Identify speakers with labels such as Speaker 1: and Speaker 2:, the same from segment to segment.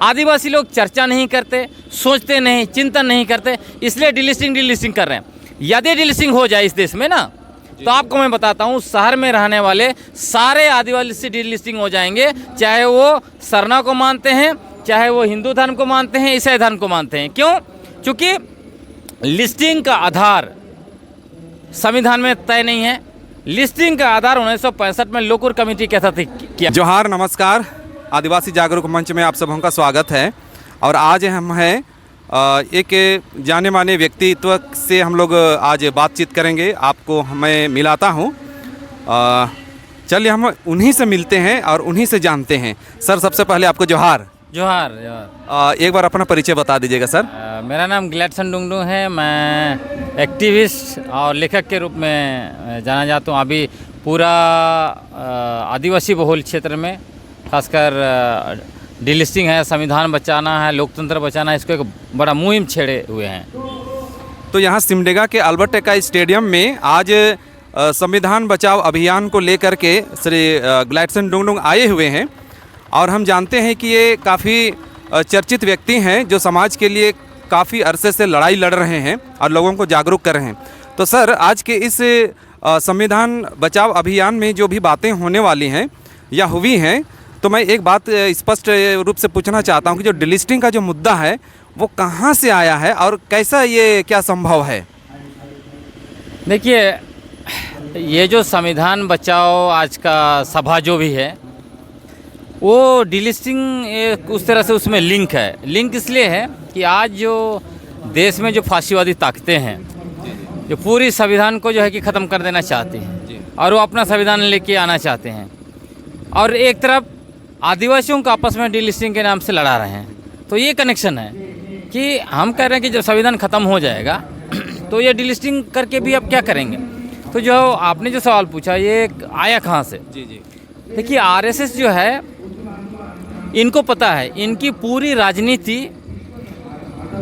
Speaker 1: आदिवासी लोग चर्चा नहीं करते, सोचते नहीं, चिंतन नहीं करते, इसलिए डिलिस्टिंग कर रहे हैं। यदि डिलिस्टिंग हो जाए इस देश में ना, तो आपको मैं बताता हूँ, शहर में रहने वाले सारे आदिवासी डिलिस्टिंग हो जाएंगे, चाहे वो सरना को मानते हैं, चाहे वो हिंदू धर्म को मानते हैं, ईसाई धर्म को मानते हैं। क्यों? क्योंकि लिस्टिंग का आधार संविधान में तय नहीं है। लिस्टिंग का आधार 1965 में लोकुर कमेटी के तहत किया।
Speaker 2: जोहार, नमस्कार। आदिवासी जागरूक मंच में आप सबों का स्वागत है। और आज हम हैं एक जाने माने व्यक्तित्व से हम लोग आज बातचीत करेंगे। आपको मैं मिलाता हूँ, चलिए हम उन्हीं से मिलते हैं और उन्हीं से जानते हैं। सर, सबसे पहले आपको जोहार।
Speaker 1: जोहार।
Speaker 2: एक बार अपना परिचय बता दीजिएगा सर।
Speaker 1: मेरा नाम ग्लैडसन डुंगडुंग है। मैं एक्टिविस्ट और लेखक के रूप में जाना जाता हूँ। अभी पूरा आदिवासी बहुल क्षेत्र में खासकर डिलिस्टिंग है, संविधान बचाना है, लोकतंत्र बचाना है, इसको एक बड़ा मुहिम छेड़े हुए हैं।
Speaker 2: तो यहाँ सिमडेगा के अल्बर्ट एक्का स्टेडियम में आज संविधान बचाओ अभियान को लेकर के श्री ग्लैडसन डुंगडुंग आए हुए हैं। और हम जानते हैं कि ये काफ़ी चर्चित व्यक्ति हैं जो समाज के लिए काफ़ी अरसे से लड़ाई लड़ रहे हैं और लोगों को जागरूक कर रहे हैं। तो सर, आज के इस संविधान बचाओ अभियान में जो भी बातें होने वाली हैं या हुई हैं, तो मैं एक बात स्पष्ट रूप से पूछना चाहता हूं कि जो डिलिस्टिंग का जो मुद्दा है वो कहां से आया है और कैसा ये क्या संभव है?
Speaker 1: देखिए, ये जो संविधान बचाओ आज का सभा जो भी है, वो डिलिस्टिंग उस तरह से उसमें लिंक है। लिंक इसलिए है कि आज जो देश में जो फांसीवादी ताकतें हैं, जो पूरी संविधान को जो है कि ख़त्म कर देना चाहती हैं और वो अपना संविधान लेके आना चाहते हैं, और एक तरफ आदिवासियों को आपस में डिलिस्टिंग के नाम से लड़ा रहे हैं। तो ये कनेक्शन है कि हम कह रहे हैं कि जब संविधान ख़त्म हो जाएगा तो ये डिलिस्टिंग करके भी अब क्या करेंगे। तो जो आपने जो सवाल पूछा, ये आया कहाँ से? देखिए, आरएसएस जो है, इनको पता है इनकी पूरी राजनीति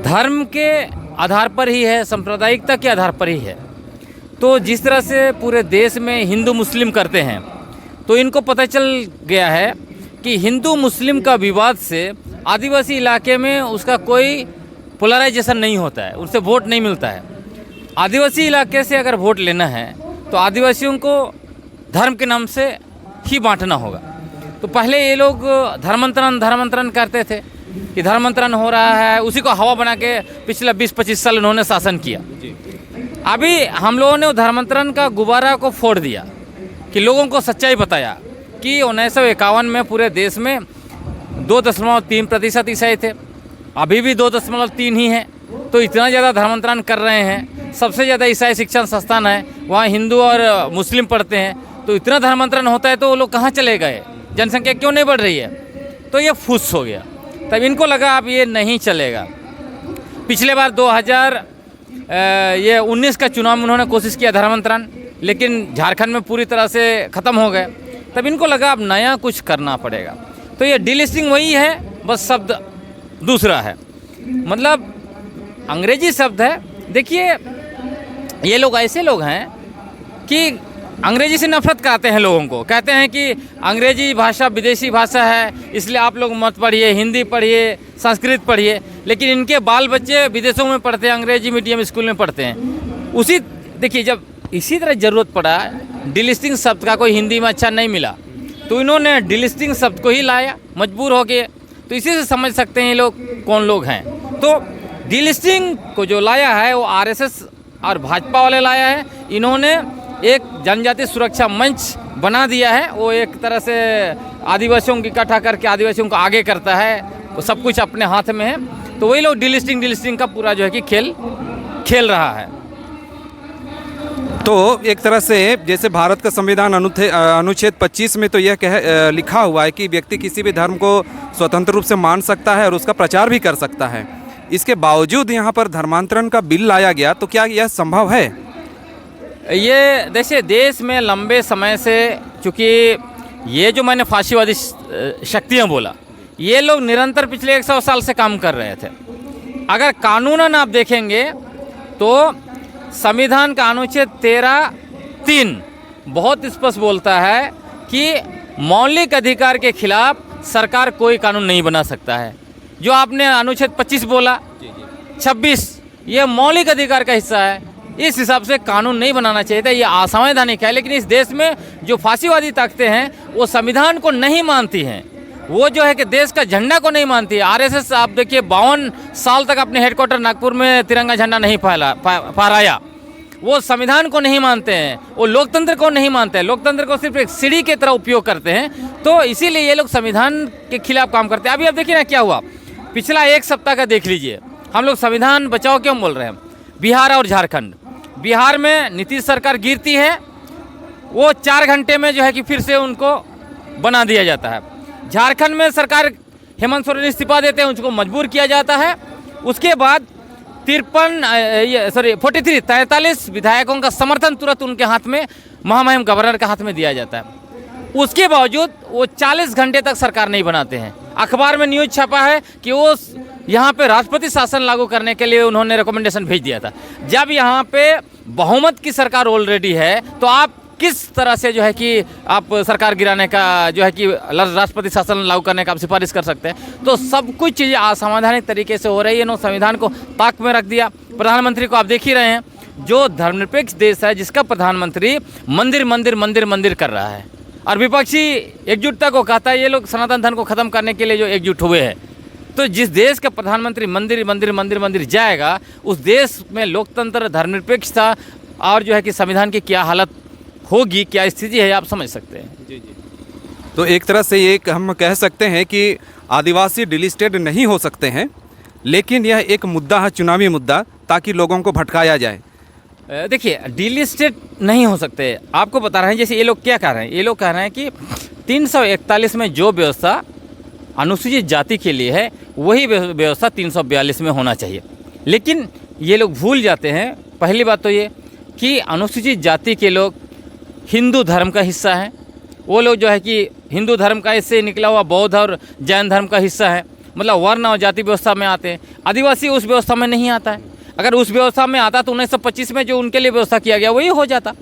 Speaker 1: धर्म के आधार पर ही है, सांप्रदायिकता के आधार पर ही है। तो जिस तरह से पूरे देश में हिंदू मुस्लिम करते हैं, तो इनको पता चल गया है कि हिंदू मुस्लिम का विवाद से आदिवासी इलाके में उसका कोई पोलराइजेशन नहीं होता है, उससे वोट नहीं मिलता है। आदिवासी इलाके से अगर वोट लेना है तो आदिवासियों को धर्म के नाम से ही बांटना होगा। तो पहले ये लोग धर्मांतरण करते थे कि धर्मांतरण हो रहा है, उसी को हवा बना के पिछले 20-25 साल उन्होंने शासन किया। अभी हम लोगों ने धर्मांतरण का गुब्बारा को फोड़ दिया कि लोगों को सच्चाई बताया कि 1951 में पूरे देश में 2.3% ईसाई थे, अभी भी 2.3 ही हैं। तो इतना ज़्यादा धर्मांतरण कर रहे हैं। सबसे ज़्यादा ईसाई शिक्षण संस्थान है, वहाँ हिंदू और मुस्लिम पढ़ते हैं। तो इतना धर्मांतरण होता है तो वो लोग कहाँ चले गए? जनसंख्या क्यों नहीं बढ़ रही है? तो ये फुस हो गया। तब इनको लगा अब ये नहीं चलेगा। पिछले बार 2019 का चुनाव में उन्होंने कोशिश किया धर्मांतरण, लेकिन झारखंड में पूरी तरह से ख़त्म हो गए। तब इनको लगा अब नया कुछ करना पड़ेगा। तो ये डिलिस्टिंग वही है, बस शब्द दूसरा है, मतलब अंग्रेजी शब्द है। देखिए, ये लोग ऐसे लोग हैं कि अंग्रेजी से नफरत कराते हैं लोगों को, कहते हैं कि अंग्रेजी भाषा विदेशी भाषा है, इसलिए आप लोग मत पढ़िए, हिंदी पढ़िए, संस्कृत पढ़िए। लेकिन इनके बाल बच्चे विदेशों में पढ़ते हैं, अंग्रेजी मीडियम स्कूल में पढ़ते हैं। देखिए, जब इसी तरह ज़रूरत पड़ा, डिलिस्टिंग शब्द का कोई हिंदी में अच्छा नहीं मिला, तो इन्होंने डिलिस्टिंग शब्द को ही लाया, मजबूर हो गए। तो इसी से समझ सकते हैं ये लोग कौन लोग हैं। तो डिलिस्टिंग को जो लाया है वो आरएसएस और भाजपा वाले लाया है। इन्होंने एक जनजाति सुरक्षा मंच बना दिया है। वो एक तरह से आदिवासियों को इकट्ठा करके आदिवासियों को आगे करता है, वो सब कुछ अपने हाथ में है। तो वही लोग डिलिस्टिंग का पूरा जो है कि खेल रहा है।
Speaker 2: तो एक तरह से जैसे भारत का संविधान अनुच्छेद 25 में तो यह लिखा हुआ है कि व्यक्ति किसी भी धर्म को स्वतंत्र रूप से मान सकता है और उसका प्रचार भी कर सकता है। इसके बावजूद यहाँ पर धर्मांतरण का बिल लाया गया, तो क्या यह संभव है?
Speaker 1: ये देखिए, देश में लंबे समय से, चूँकि ये जो मैंने फांसीवादी शक्तियाँ बोला, ये लोग निरंतर पिछले 100 साल से काम कर रहे थे। अगर कानूनन आप देखेंगे तो संविधान का अनुच्छेद 13(3) बहुत स्पष्ट बोलता है कि मौलिक अधिकार के खिलाफ सरकार कोई कानून नहीं बना सकता है। जो आपने अनुच्छेद 25 बोला, 26, ये मौलिक अधिकार का हिस्सा है। इस हिसाब से कानून नहीं बनाना चाहिए था, ये असंवैधानिक है। लेकिन इस देश में जो फांसीवादी ताकतें हैं वो संविधान को नहीं मानती हैं, वो जो है कि देश का झंडा को नहीं मानती है। आरएसएस आप देखिए 52 साल तक अपने हेडक्वार्टर नागपुर में तिरंगा झंडा नहीं फहराया। वो संविधान को नहीं मानते हैं, वो लोकतंत्र को नहीं मानते हैं, लोकतंत्र को सिर्फ एक सीढ़ी की तरह उपयोग करते हैं। तो इसीलिए ये लोग संविधान के खिलाफ काम करते हैं। अभी आप देखिए ना क्या हुआ, पिछला एक सप्ताह का देख लीजिए। हम लोग संविधान बचाओ क्यों बोल रहे हैं? बिहार और झारखंड, बिहार में नीतीश सरकार गिरती है, वो 4 घंटे में जो है कि फिर से उनको बना दिया जाता है। झारखंड में सरकार हेमंत सोरेन इस्तीफा देते हैं, उनको मजबूर किया जाता है। उसके बाद 43 विधायकों का समर्थन तुरंत उनके हाथ में, महामहिम गवर्नर के हाथ में दिया जाता है। उसके बावजूद वो 40 घंटे तक सरकार नहीं बनाते हैं। अखबार में न्यूज़ छपा है कि वो यहाँ पे राष्ट्रपति शासन लागू करने के लिए उन्होंने रिकमेंडेशन भेज दिया था। जब यहाँ पे बहुमत की सरकार ऑलरेडी है तो आप किस तरह से जो है कि आप सरकार गिराने का जो है कि राष्ट्रपति शासन लागू करने का आप सिफारिश कर सकते हैं? तो सब कुछ चीज़ें असंवैधानिक तरीके से हो रही है। संविधान को ताक में रख दिया। प्रधानमंत्री को आप देख ही रहे हैं, जो धर्मनिरपेक्ष देश है जिसका प्रधानमंत्री मंदिर मंदिर मंदिर मंदिर कर रहा है, और विपक्षी एकजुटता को कहता है। ये लोग सनातन धर्म को ख़त्म करने के लिए जो एकजुट हुए हैं। तो जिस देश का प्रधानमंत्री मंदिर मंदिर मंदिर मंदिर जाएगा, उस देश में लोकतंत्र, धर्मनिरपेक्षता और जो है कि संविधान की क्या हालत होगी, क्या स्थिति है, आप समझ सकते हैं।
Speaker 2: जी। तो एक तरह से ये हम कह सकते हैं कि आदिवासी डिलिस्टेड नहीं हो सकते हैं, लेकिन यह एक मुद्दा है, चुनावी मुद्दा, ताकि लोगों को भटकाया जाए।
Speaker 1: देखिए, डिलिस्टेड नहीं हो सकते। आपको बता रहे हैं, जैसे ये लोग क्या कह रहे हैं, ये लोग कह रहे हैं कि 341 में जो व्यवस्था अनुसूचित जाति के लिए है वही व्यवस्था 342 में होना चाहिए। लेकिन ये लोग भूल जाते हैं, पहली बात तो ये कि अनुसूचित जाति के लोग हिंदू धर्म का हिस्सा हैं। वो लोग जो है कि हिंदू धर्म का इससे निकला हुआ बौद्ध और जैन धर्म का हिस्सा है, मतलब वर्ण और जाति व्यवस्था में आते हैं। आदिवासी उस व्यवस्था में नहीं आता है। अगर उस व्यवस्था में आता तो 1925 में जो उनके लिए व्यवस्था किया गया वही हो जाता,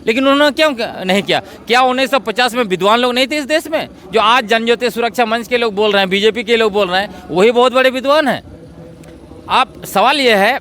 Speaker 1: लेकिन उन्होंने क्यों नहीं किया? क्या 1950 में विद्वान लोग नहीं थे इस देश में? जो आज जनजातीय सुरक्षा मंच के लोग बोल रहे हैं, बीजेपी के लोग बोल रहे हैं, वही बहुत बड़े विद्वान हैं। आप सवाल ये है,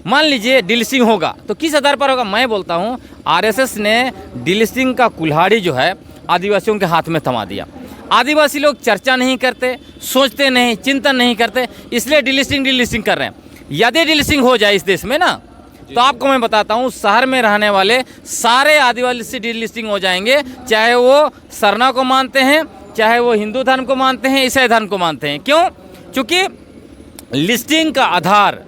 Speaker 1: मान लीजिए डिलिस्टिंग होगा तो किस आधार पर होगा? मैं बोलता हूँ आरएसएस ने डिलिस्टिंग का कुल्हाड़ी जो है आदिवासियों के हाथ में थमा दिया। आदिवासी लोग चर्चा नहीं करते, सोचते नहीं, चिंतन नहीं करते, इसलिए डिलिस्टिंग कर रहे हैं। यदि डिलिस्टिंग हो जाए इस देश में ना, तो आपको मैं बताता हूँ, शहर में रहने वाले सारे आदिवासी डिलिस्टिंग हो जाएंगे, चाहे वो सरना को मानते हैं, चाहे वो हिंदू धर्म को मानते हैं, ईसाई धर्म को मानते हैं। क्यों? क्योंकि लिस्टिंग का आधार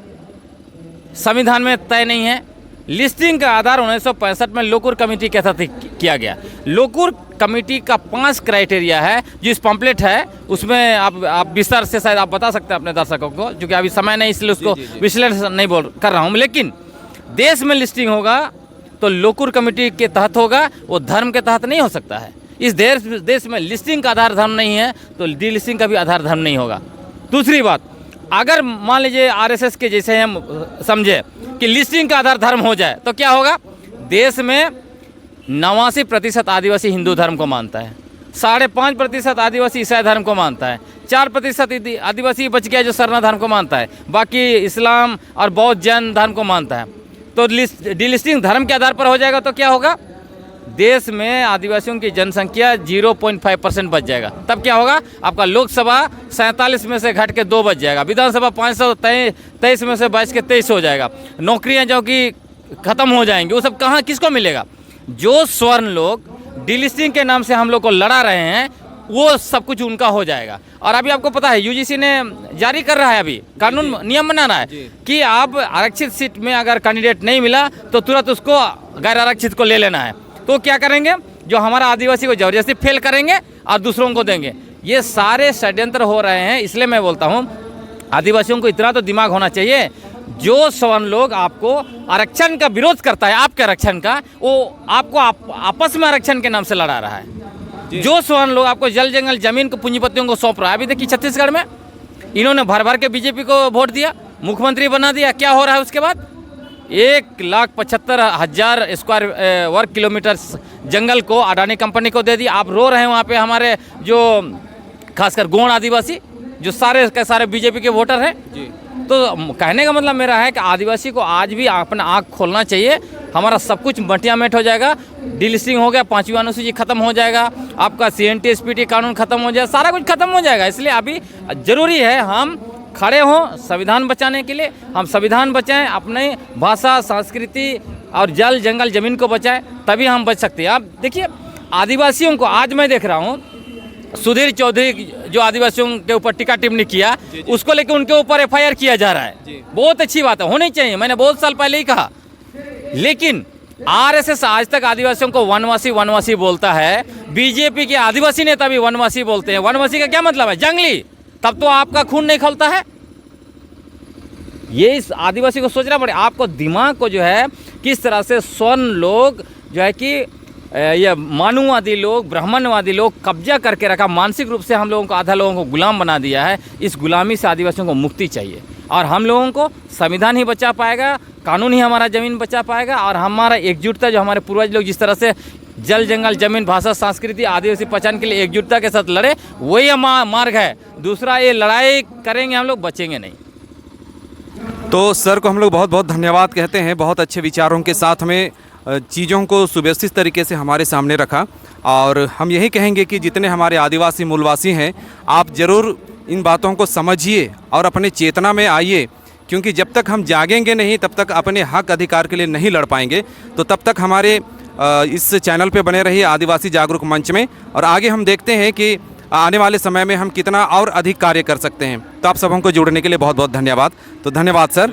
Speaker 1: संविधान में तय नहीं है। लिस्टिंग का आधार 1965 में लोकुर कमेटी के तहत किया गया। लोकुर कमेटी का 5 क्राइटेरिया है, जो इस पम्पलेट है उसमें आप विस्तार से शायद आप बता सकते हैं अपने दर्शकों को, क्योंकि अभी समय नहीं इसलिए उसको विश्लेषण नहीं कर रहा हूँ। लेकिन देश में लिस्टिंग होगा तो लोकुर कमेटी के तहत होगा, वो धर्म के तहत नहीं हो सकता है। इस देश में लिस्टिंग का आधार धर्म नहीं है तो डिलिस्टिंग का भी आधार धर्म नहीं होगा। दूसरी बात, अगर मान लीजिए आरएसएस के जैसे हम समझे कि लिस्टिंग का आधार धर्म हो जाए तो क्या होगा? देश में 89% आदिवासी हिंदू धर्म को मानता है, 5.5% आदिवासी ईसाई धर्म को मानता है, 4% आदिवासी बच गया जो सरना धर्म को मानता है, बाकी इस्लाम और बौद्ध जैन धर्म को मानता है। तो डिलिस्टिंग धर्म के आधार पर हो जाएगा तो क्या होगा? देश में आदिवासियों की जनसंख्या 0.5% बच जाएगा। तब क्या होगा? आपका लोकसभा 47 में से घट के 2 बच जाएगा, विधानसभा 523 में से बच के 23 हो जाएगा, नौकरियां जो कि खत्म हो जाएंगी, वो सब कहाँ किसको मिलेगा? जो स्वर्ण लोग डिलिस्टिंग के नाम से हम लोग को लड़ा रहे हैं, वो सब कुछ उनका हो जाएगा। और अभी आपको पता है यूजीसी ने जारी कर रहा है, अभी कानून नियम बना रहा है कि आप आरक्षित सीट में अगर कैंडिडेट नहीं मिला तो तुरंत उसको गैर आरक्षित को ले लेना है। तो क्या करेंगे? जो हमारा आदिवासी को जबरदस्ती फेल करेंगे और दूसरों को देंगे। ये सारे षड्यंत्र हो रहे हैं। इसलिए मैं बोलता हूँ आदिवासियों को इतना तो दिमाग होना चाहिए, जो सवर्ण लोग आपको आरक्षण का विरोध करता है, आपके आरक्षण का, वो आपको आपस में आरक्षण के नाम से लड़ा रहा है। जो स्वर्ण लोग आपको जल जंगल जमीन को पूंजीपतियों को सौंप रहा है, अभी देखिए छत्तीसगढ़ में इन्होंने भर भर के बीजेपी को वोट दिया, मुख्यमंत्री बना दिया। क्या हो रहा है उसके बाद? 1,75,000 स्क्वायर वर्ग किलोमीटर जंगल को अडानी कंपनी को दे दी। आप रो रहे हैं वहाँ पे हमारे जो खासकर गोंड आदिवासी, जो सारे के सारे बीजेपी के वोटर हैं। तो कहने का मतलब मेरा है कि आदिवासी को आज भी अपना आँख खोलना चाहिए। हमारा सब कुछ मटिया मेट हो जाएगा, डिलिस्टिंग हो गया, 5वीं अनुसूची खत्म हो जाएगा, आपका CNT SPT कानून खत्म हो जाएगा, सारा कुछ खत्म हो जाएगा। इसलिए अभी जरूरी है हम खड़े हों संविधान बचाने के लिए। हम संविधान बचाएं, अपने भाषा, संस्कृति और जल जंगल ज़मीन को बचाएं, तभी हम बच सकते हैं। आप देखिए आदिवासियों को, आज मैं देख रहा हूँ सुधीर चौधरी जो आदिवासियों के ऊपर टीका टिप्पणी किया, उसको लेकर उनके ऊपर FIR किया जा रहा है। बहुत अच्छी बात है, होनी चाहिए, मैंने बहुत साल पहले ही कहा। लेकिन RSS आज तक आदिवासियों को वनवासी वनवासी बोलता है, बीजेपी के आदिवासी नेता भी वनवासी बोलते हैं। वनवासी का क्या मतलब है? जंगली। तब तो आपका खून नहीं खौलता है। ये इस आदिवासी को सोचना पड़े, आपको दिमाग को जो है किस तरह से स्वर्ण लोग जो है कि ये मानववादी लोग, ब्राह्मणवादी लोग कब्जा करके रखा, मानसिक रूप से हम लोगों को, आधा लोगों को गुलाम बना दिया है। इस गुलामी से आदिवासियों को मुक्ति चाहिए और हम लोगों को संविधान ही बचा पाएगा, कानून ही हमारा ज़मीन बचा पाएगा। और हमारा एकजुटता, जो हमारे पूर्वज लोग जिस तरह से जल जंगल ज़मीन भाषा संस्कृति आदिवासी पहचान के लिए एकजुटता के साथ लड़े, वही मार्ग है। दूसरा ये लड़ाई करेंगे हम लोग, बचेंगे नहीं।
Speaker 2: तो सर को हम लोग बहुत बहुत धन्यवाद कहते हैं। बहुत अच्छे विचारों के साथ में चीज़ों को सुव्यवस्थित तरीके से हमारे सामने रखा। और हम यही कहेंगे कि जितने हमारे आदिवासी मूलवासी हैं, आप ज़रूर इन बातों को समझिए और अपने चेतना में आइए, क्योंकि जब तक हम जागेंगे नहीं तब तक अपने हक अधिकार के लिए नहीं लड़ पाएंगे। तो तब तक हमारे इस चैनल पे बने रहिए आदिवासी जागरूक मंच में, और आगे हम देखते हैं कि आने वाले समय में हम कितना और अधिक कार्य कर सकते हैं। तो आप सबों को जुड़ने के लिए बहुत बहुत धन्यवाद। तो धन्यवाद सर।